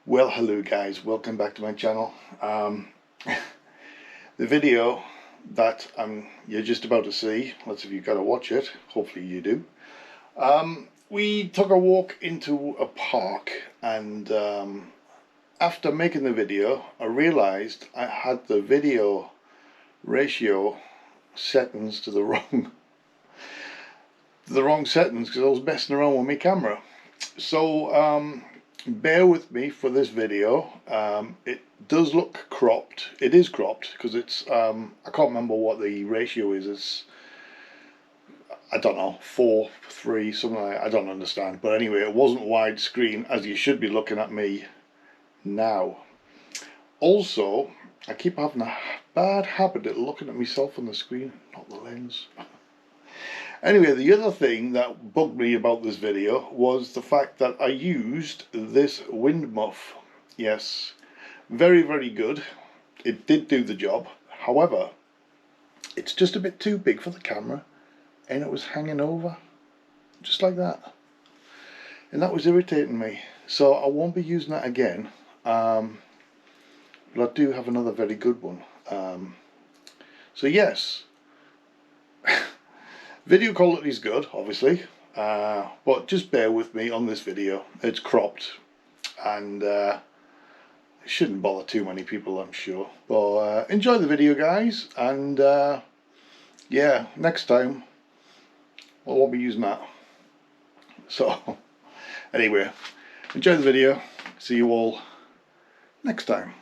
Well, hello guys, welcome back to my channel. The video that you're just about to see, let's see if you've got to watch it, hopefully you do. We took a walk into a park, and after making the video I realized I had the video ratio settings to the wrong settings because I was messing around with my camera. So bear with me for this video. It does look cropped. It is cropped because it's I can't remember what the ratio is. It's, I don't know, 4:3, something like that. I don't understand, but anyway, it wasn't widescreen as you should be looking at me now. Also, I keep having a bad habit of looking at myself on the screen, not the lens. Anyway, the other thing that bugged me about this video was the fact that I used this wind muff. Yes, very, very good. It did do the job. However, it's just a bit too big for the camera, and it was hanging over, just like that. And that was irritating me. So I won't be using that again. But I do have another very good one. So yes. Video quality is good, obviously, but just bear with me on this video. It's cropped, and it shouldn't bother too many people, I'm sure. But enjoy the video, guys, and yeah, next time I won't be using that. So anyway, enjoy the video. See you all next time.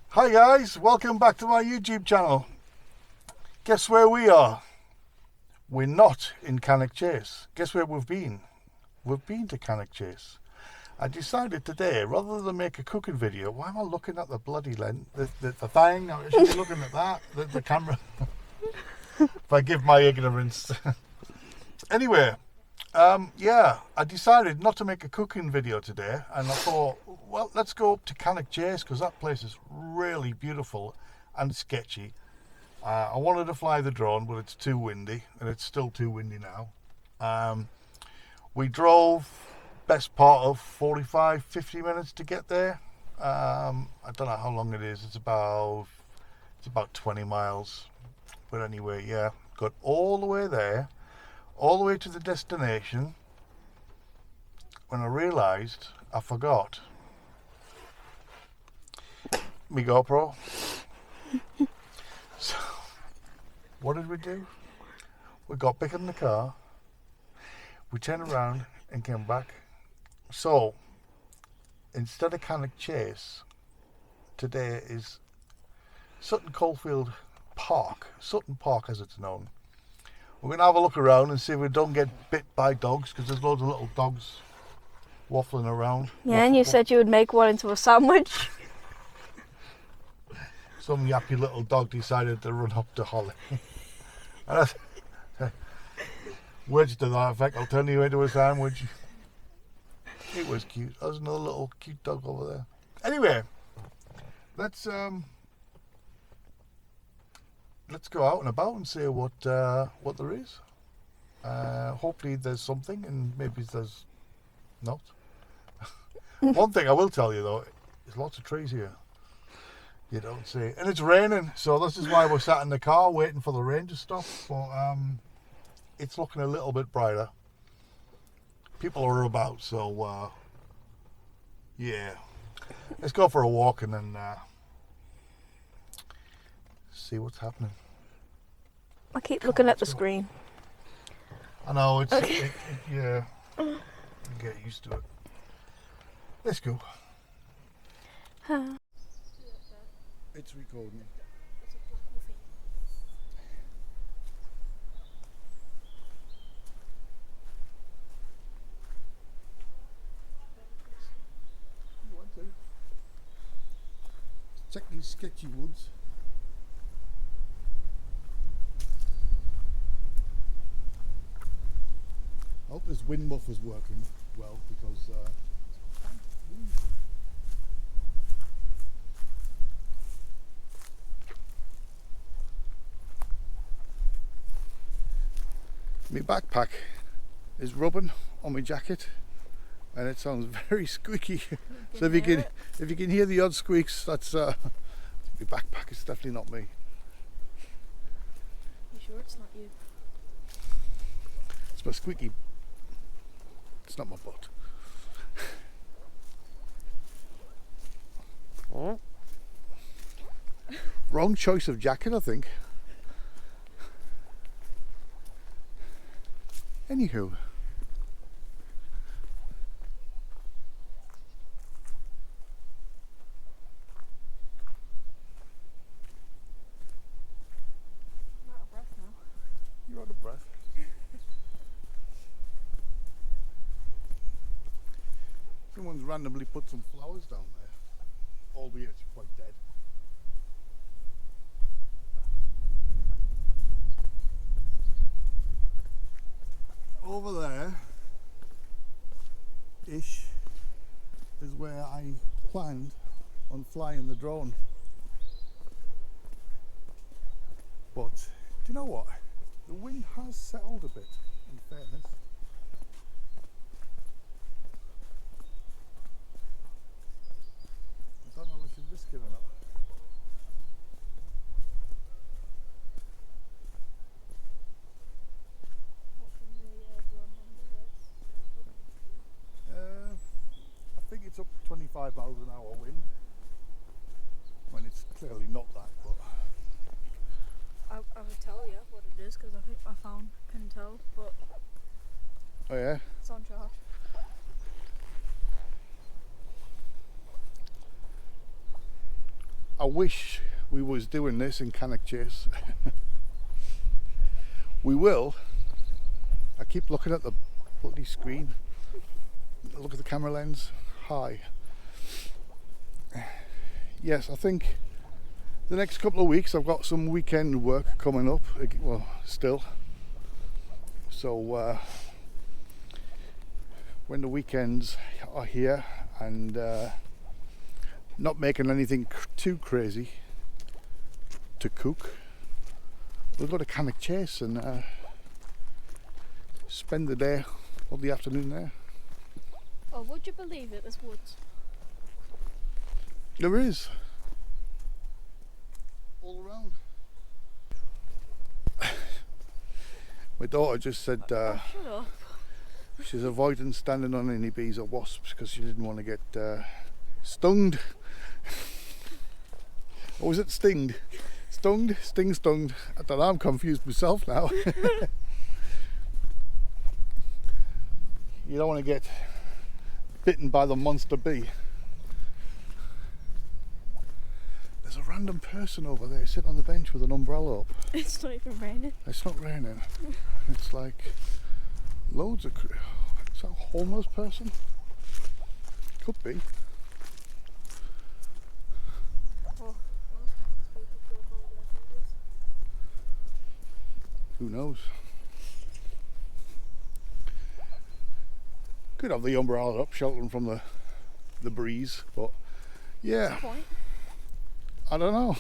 Hi guys, welcome back to my YouTube channel. Guess where we are? We're not in Cannock Chase. Guess where we've been? We've been to Cannock Chase. I decided today, rather than make a cooking video, why am I looking at the bloody lens, the thing? I should be looking at that, the camera. Forgive my ignorance. Anyway, yeah, I decided not to make a cooking video today, and I thought, well, let's go up to Cannock Chase because that place is really beautiful and sketchy. I wanted to fly the drone, but it's too windy, and it's still too windy now. We drove best part of 45-50 minutes to get there. I don't know how long it is. It's about 20 miles. But anyway, yeah, got all the way there, all the way to the destination, when I realised I forgot my GoPro. So what did we do? We got back in the car, we turned around and came back. So instead of Cannock Chase, today is Sutton Coldfield Park, Sutton Park as it's known. We're going to have a look around and see if we don't get bit by dogs, because there's loads of little dogs waffling around. Yeah, and you said you would make one into a sandwich. Some yappy little dog decided to run up to Holly. And I said, words to that effect, I'll turn you into a sandwich. It was cute. There's another little cute dog over there. Anyway, let's go out and about and see what there is. Hopefully there's something, and maybe there's not. One thing I will tell you though, there's lots of trees here. You don't see, and it's raining, so this is why we're sat in the car waiting for the rain to stop. But it's looking a little bit brighter. People are about, so yeah. let's go for a walk and then see what's happening. I keep looking at the screen. I know, it's Okay. yeah, you get used to it. Let's go. It's recording. You want to check these sketchy woods. I hope this wind muff is working well because my backpack is rubbing on my jacket and it sounds very squeaky. So if you can hear the odd squeaks, that's my backpack. It's definitely not me. You sure it's not you? It's my squeaky. It's not my butt. Wrong choice of jacket, I think. Anywho. I'm out of breath now. You're out of breath. Someone's randomly put some flowers down there, albeit it's quite dead. Over there ish is where I planned on flying the drone. But do you know what? The wind has settled a bit, in fairness. I don't know if we should risk it or not. I think it's up 25 miles an hour wind. When it's clearly not that, but I would tell you what it is because I think my phone can tell, but oh yeah. it's on charge. I wish we was doing this in Cannock Chase. We will. I keep looking at the bloody screen. Look at the camera lens. Hi. Yes, I think the next couple of weeks I've got some weekend work coming up. Well, still. So when the weekends are here and not making anything too crazy to cook, we'll go to Cannock Chase and spend the day or the afternoon there. Oh, would you believe it? There's woods. There is. All around. My daughter just said Oh, shut up. she's avoiding standing on any bees or wasps because she didn't want to get stung. Or was it stinged? Stung? Stung. I don't know, I'm confused myself now. You don't want to get bitten by the monster bee. There's a random person over there sitting on the bench with an umbrella up. It's not even raining. It's not raining. It's like loads of... Is that a homeless person? Could be. Oh, Who knows? Could have the umbrella up, sheltering from the breeze, but yeah, point. I don't know.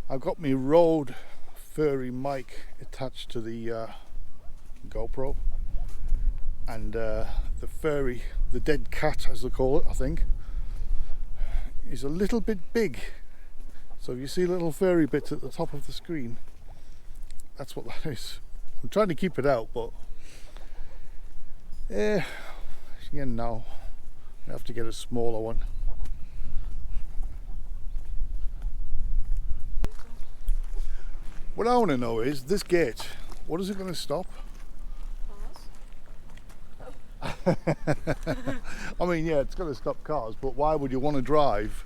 I've got my Rode furry mic attached to the GoPro, and the the furry, the dead cat as they call it, I think, is a little bit big. So if you see little furry bits at the top of the screen, that's what that is. I'm trying to keep it out, but yeah, no, I have to get a smaller one. What I want to know is this gate, what is it going to stop? Cars? I mean, yeah, it's going to stop cars, but why would you want to drive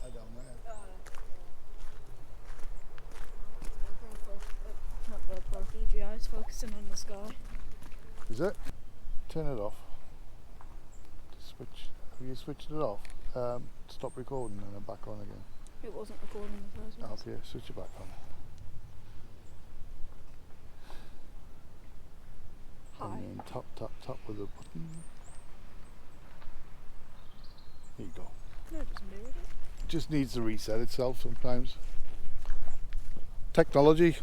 down there? Not GoPro, DJI is focusing on the sky. Is it? Turn it off. Switch. Have you switched it off? Stop recording and then back on again. It wasn't recording in the first place. Okay, switch it back on. Hi. And then tap with the button. There you go. No, it doesn't do it. It just needs to reset itself sometimes. Technology.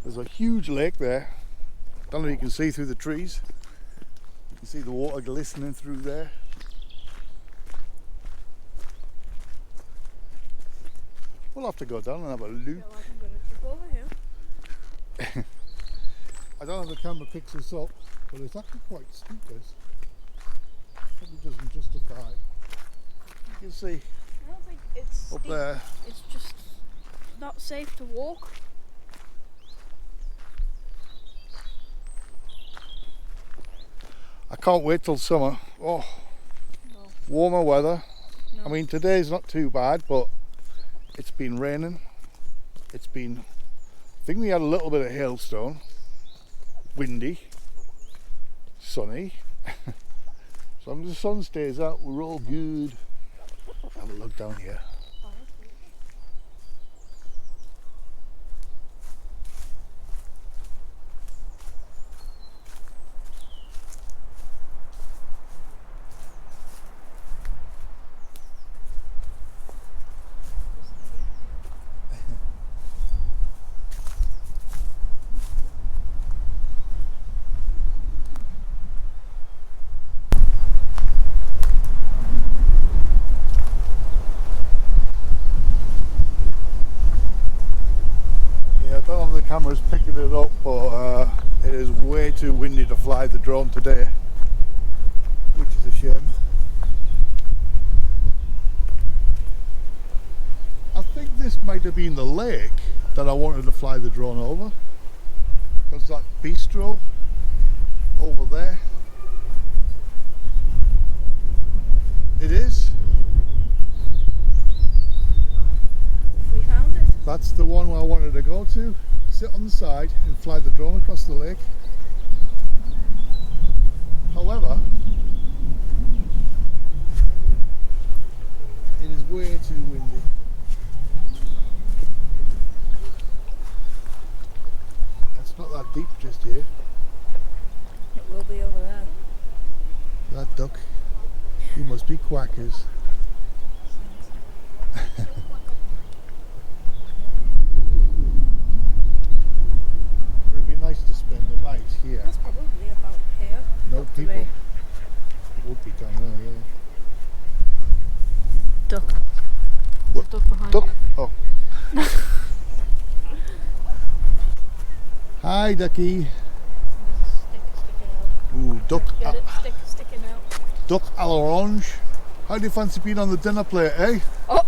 There's a huge lake there. Don't know if you can see through the trees. You can see the water glistening through there. We'll have to go down and have a I look. feel like I'm going to trip over here. I don't have the camera picks this up, but it's actually quite steep. This probably doesn't justify. You can see I don't think it's up steep. there. It's just not safe to walk. I can't wait till summer. Oh, No. warmer weather. No. I mean, today's not too bad, but it's been raining. It's been, I think we had a little bit of hailstone, windy, sunny. As long as the sun stays out, we're all good. Have a look down here. I don't know if the camera's picking it up, but it is way too windy to fly the drone today, which is a shame. I think this might have been the lake that I wanted to fly the drone over, because that bistro over there, it is. We found it. That's the one where I wanted to go to, sit on the side and fly the drone across the lake. However, it is way too windy. It's not that deep just here. It will be over there. That duck, you must be quackers. It'd be nice to spend the night here. That's probably about here. No Up to people. me. It would be down there, yeah. Duck. What? Duck behind Duck? you. Oh. Hi, ducky. There's a stick sticking out. Ooh, duck. Get it? Stick sticking out. Duck à l'orange. How do you fancy being on the dinner plate, eh? Oh!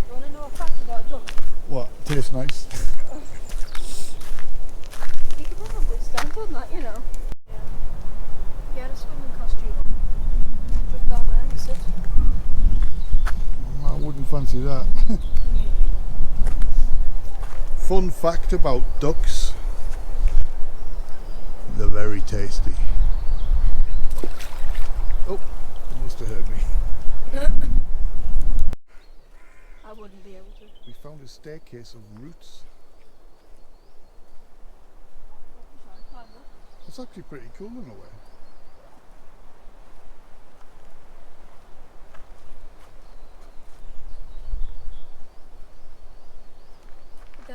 You want to know a fact about a duck? What? Tastes nice. You could probably stand on that, you know. Yeah. Get a swimming costume on. Jump down there and sit. I wouldn't fancy that. Fun fact about ducks. They're very tasty. Oh, you must have heard me. I wouldn't be able to. We found a staircase of roots. It's actually pretty cool in a way.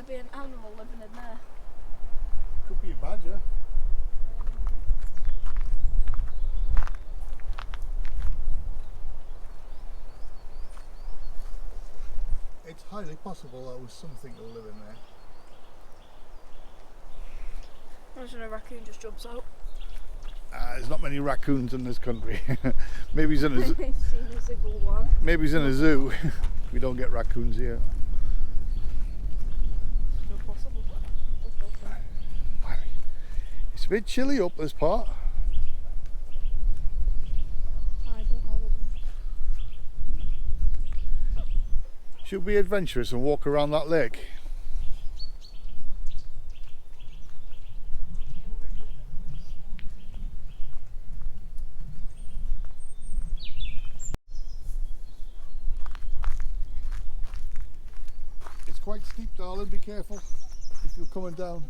be an animal living in there. Could be a badger. It's highly possible there was something to live in there. Imagine a raccoon just jumps out. There's not many raccoons in this country. Maybe he's in a I've seen a single one. maybe he's in a zoo. We don't get raccoons here. Still possible. It's a bit chilly up this part. I don't know them. Should we be adventurous and walk around that lake? It's quite steep, darling. Be careful if you're coming down.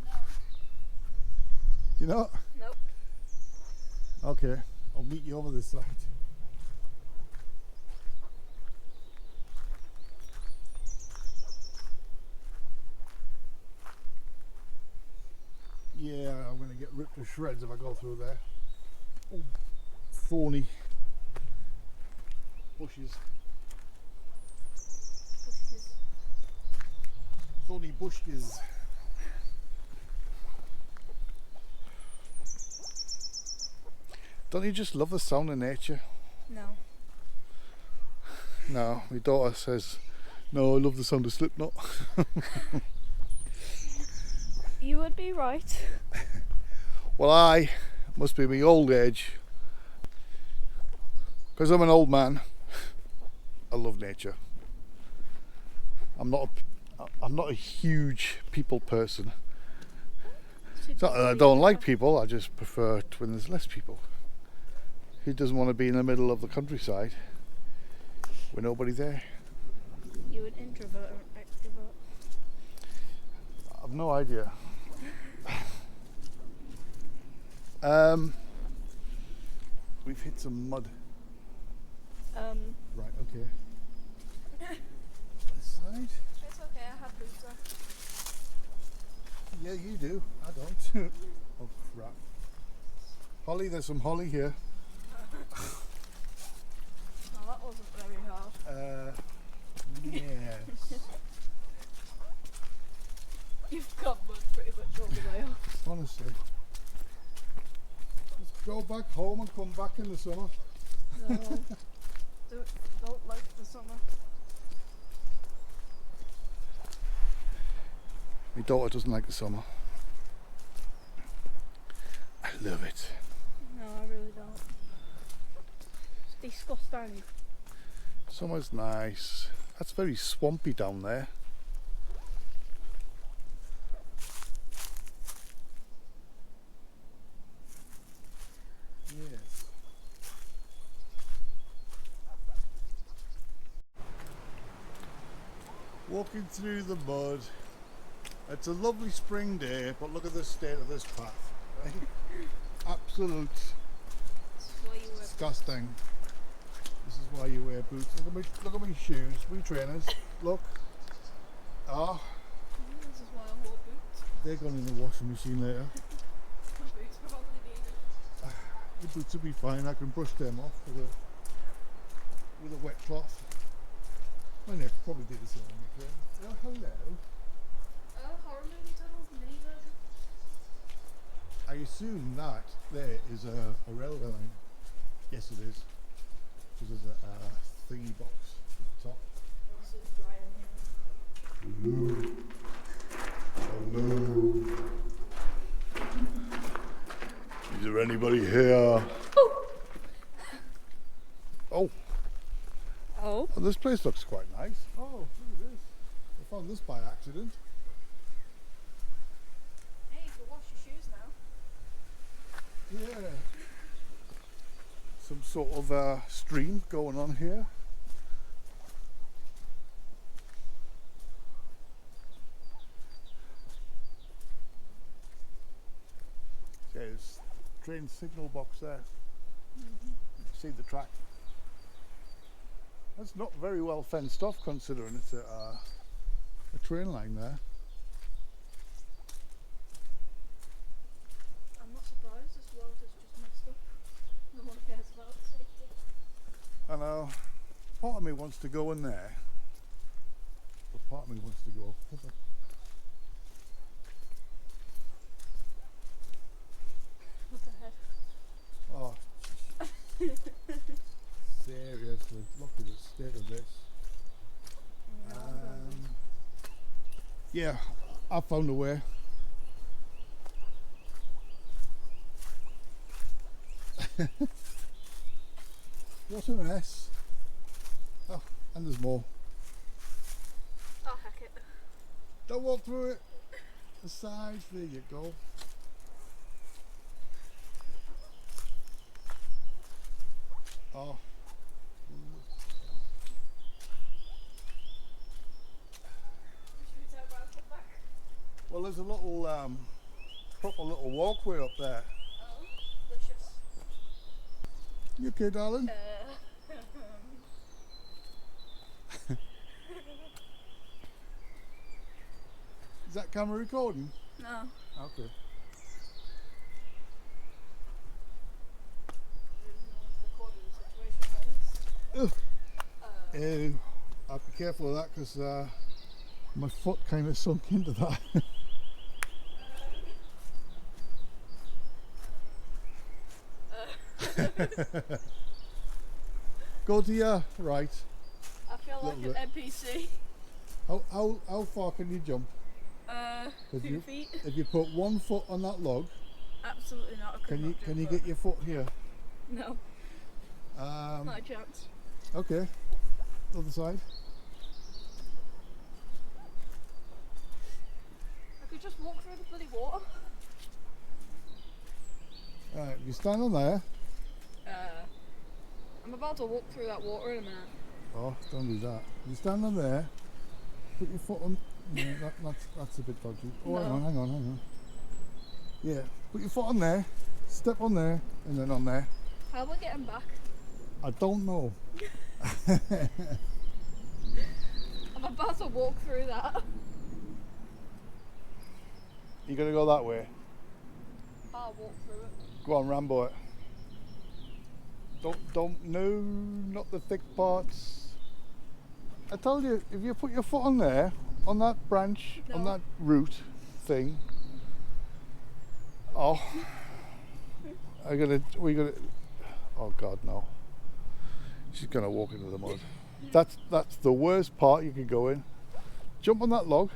You know? Nope. Okay, I'll meet you over this side. Yeah, I'm going to get ripped to shreds if I go through there. Oh, thorny bushes. Thorny bushes. Don't you just love the sound of nature? No. No, my daughter says, no, I love the sound of Slipknot. You would be right. Well, I must be my old age, because I'm an old man. I love nature. I'm not a huge people person. It's not that I don't like people, I just prefer it when there's less people. Who doesn't want to be in the middle of the countryside with nobody there? You an introvert or an extrovert? I've no idea. We've hit some mud. Right, okay. This side? It's okay, I have boots on. Yeah, you do. I don't. Oh crap. Holly, there's some holly here. Oh, that wasn't very hard. Yes. You've got mud pretty much all the way up. Honestly. Let's go back home and come back in the summer. No. Don't like the summer. My daughter doesn't like the summer. I love it. No, I really don't. It's disgusting. Summer's nice. That's very swampy down there. Yes. Walking through the mud. It's a lovely spring day, but look at the state of this path. Right? Absolute disgusting. This is why you wear boots. Look at my shoes. Boot trainers. Look. Ah, This is why I wore boots. they're going in the washing machine later. My boots probably need it. Your boots will be fine. I can brush them off with a wet cloth. My neck probably did the same. Oh, hello. Oh, horror movie tunnel, mini version. I assume that there is a railway line. Yes, it is. Because there's a thingy box at the top. Unless it's dry in here. Hello. Is there anybody here? Oh. Oh. Oh, this place looks quite nice. Oh, look at this. I found this by accident. Hey, you can wash your shoes now. Yeah. Some sort of stream going on here. There's train signal box there. You can see the track. That's not very well fenced off considering it's a train line there. Now, part of me wants to go in there, but part of me wants to go. What the heck? Oh, seriously, look at the state of this. Yeah, I found a way. What a mess. Oh, and there's more. Oh, heck it. Don't walk through it. The sides, there you go. Oh. Well, there's a little, proper little walkway up there. Oh, delicious. You okay, darling? Is that camera recording? No. Okay. I'll be careful of that because my foot kind of sunk into that. Go to your right. I feel like Little an NPC. How far can you jump? 2 feet. If you put one foot on that log, Absolutely not. I could not can you jump get it. your foot here? No, not a chance. Okay. Other side. I could just walk through the bloody water. Alright, if you stand on there. I'm about to walk through that water in a minute. Oh, don't do that. You stand on there. Put your foot on. No, that's a bit dodgy. Oh, No. hang on. Yeah, put your foot on there. Step on there, and then on there. How am I getting back? I don't know. I'm about to walk through that. You're gonna go that way. I'll walk through it. Go on, Rambo it. No, not the thick parts. I told you, if you put your foot on there, on that branch, on No. that root thing. Oh, we're gonna. Oh God, no. She's gonna walk into the mud. That's the worst part you could go in. Jump on that log.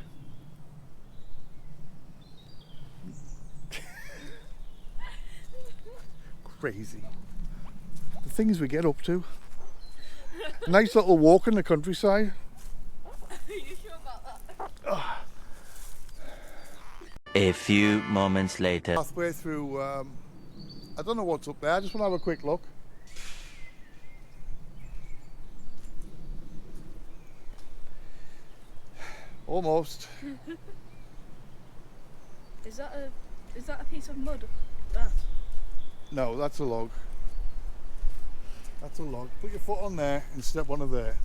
Crazy. The things we get up to. Nice little walk in the countryside. Are you sure about that? A few moments later. Halfway through, I don't know what's up there. I just want to have a quick look. Almost. Is that a piece of mud? That. No, that's a log. That's a log. Put your foot on there and step one of there.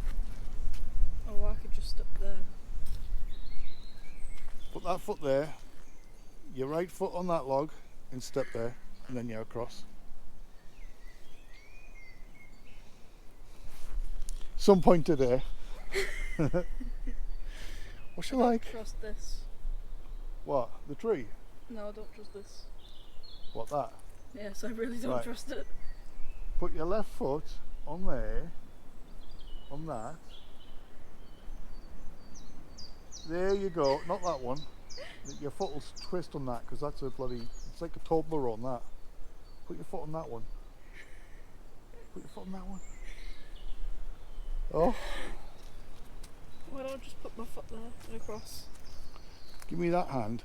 Oh, I could just step there. Put that foot there. Your right foot on that log and step there, and then you're across. Some point today. What's you like? Trust this. What? The tree? No, I don't trust this. What, that? Yes, I really don't Right. trust it. Put your left foot on there, on that. There you go. Not that one. Your foot will twist on that because that's a bloody. It's like a toddler on that. Put your foot on that one. Put your foot on that one. Oh, Why don't I just put my foot there and across? give me that hand.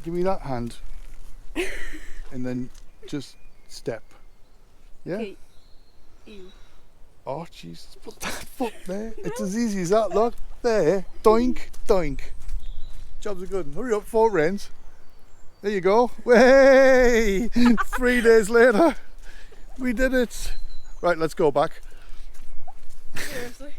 Give me that hand. And then just step. Yeah? Okay. Ew. Oh, Jesus. Put that foot there. It's as easy as that, look. There. Doink, doink. Jobs are good. Hurry up, 4 rains. There you go. Way! 3 days later. We did it. Right, let's go back. Seriously?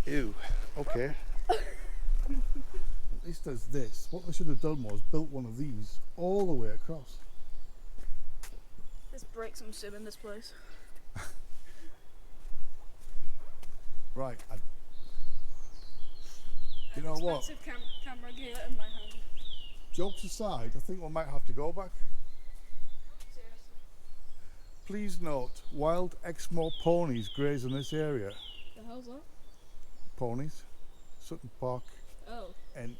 Ew. Okay. At least there's this. What they should have done was built one of these all the way across. Let's break some sim in this place. Right. You know what? Expensive camera gear in my hand. Jokes aside, I think we might have to go back. Seriously. Please note, wild Exmoor ponies graze in this area. The hell's that? Ponies, Sutton Park, Oh. and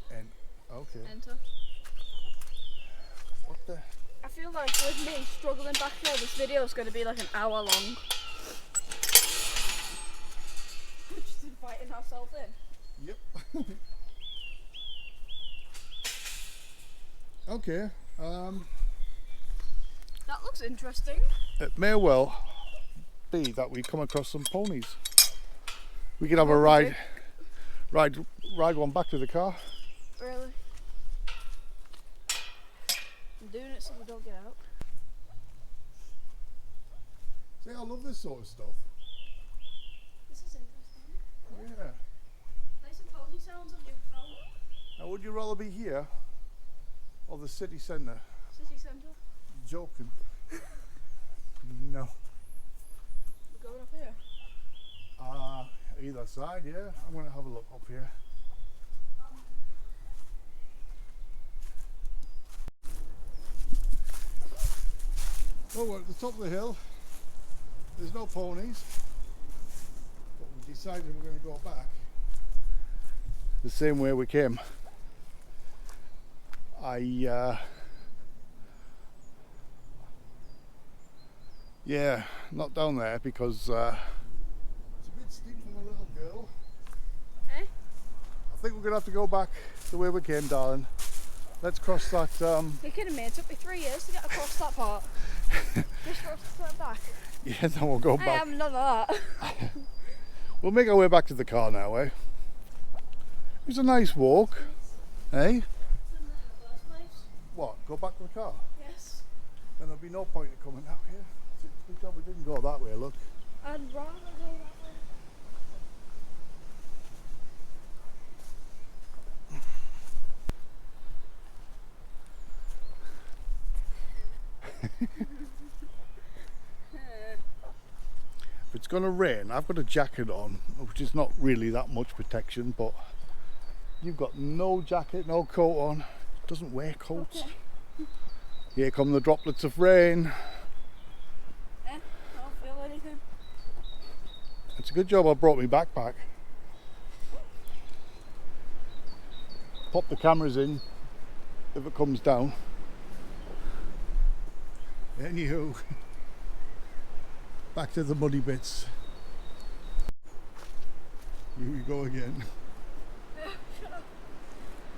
okay. Enter. What the? I feel like with me struggling back here, this video is going to be like an hour long. We're just inviting ourselves in. Yep. Okay. That looks interesting. It may well be that we come across some ponies. We can have a ride one back to the car. Really? I'm doing it so we don't get out. See, I love this sort of stuff. This is interesting. Yeah. Play some pony sounds on your phone. Now, would you rather be here or the city centre? City centre. Joking. No. We're going up here. Either side, yeah. I'm going to have a look up here. Oh, we're at the top of the hill. There's no ponies. But we decided we're going to go back the same way we came. Yeah, not down there because it's a bit steep for my little girl. Eh? I think we're going to have to go back the way we came, darling. Let's cross that. You're kidding me? It took me 3 years to get across that part. Just for us to turn back. Yeah, then we'll go I back. am none of that. We'll make our way back to the car now, eh? It was a nice walk, eh? What? Go back to the car? Yes. Then there'll be no point in coming out here. It's a good job we didn't go that way, look. I'd rather go that way. If it's going to rain, I've got a jacket on, which is not really that much protection, but you've got no jacket, no coat on. It doesn't wear coats. Okay. Here come the droplets of rain. I don't feel anything. It's a good job I brought my backpack. Pop the cameras in if it comes down. Anywho, back to the muddy bits. Here we go again.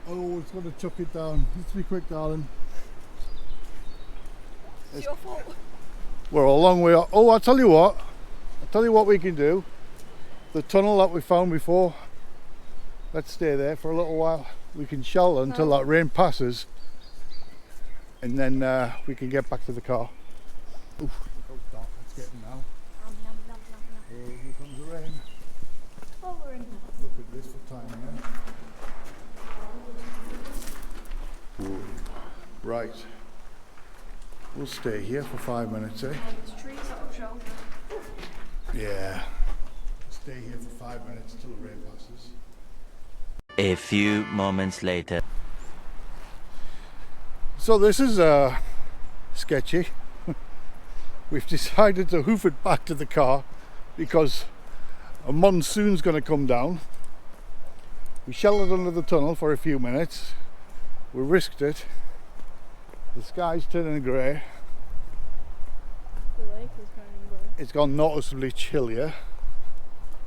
Oh, it's going to chuck it down. Let's be quick, darling. It's your fault. We're a long way up. Oh, I'll tell you what we can do. The tunnel that we found before, let's stay there for a little while. We can shelter until that rain passes, and then we can get back to the car. Oof, look how dark it's getting now. Oh, here comes the rain. Oh, we're in. Look at this for time, yeah? Ooh. Right. We'll stay here for 5 minutes, eh? There's trees that will show. Yeah. Stay here for 5 minutes till the rain passes. A few moments later. So this is sketchy. We've decided to hoof it back to the car because a monsoon's going to come down. We sheltered under the tunnel for a few minutes. We risked it. The sky's turning grey. The lake is turning grey. It's gone noticeably chillier.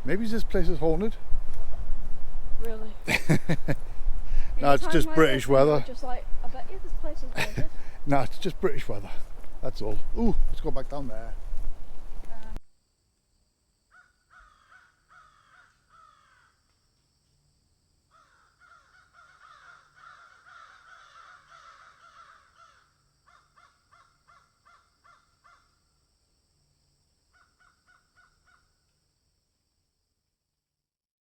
Maybe this place is haunted. Really? No, it's just British weather. Just like, I bet you this place is haunted. No, it's just British weather. That's all. Ooh, let's go back down there.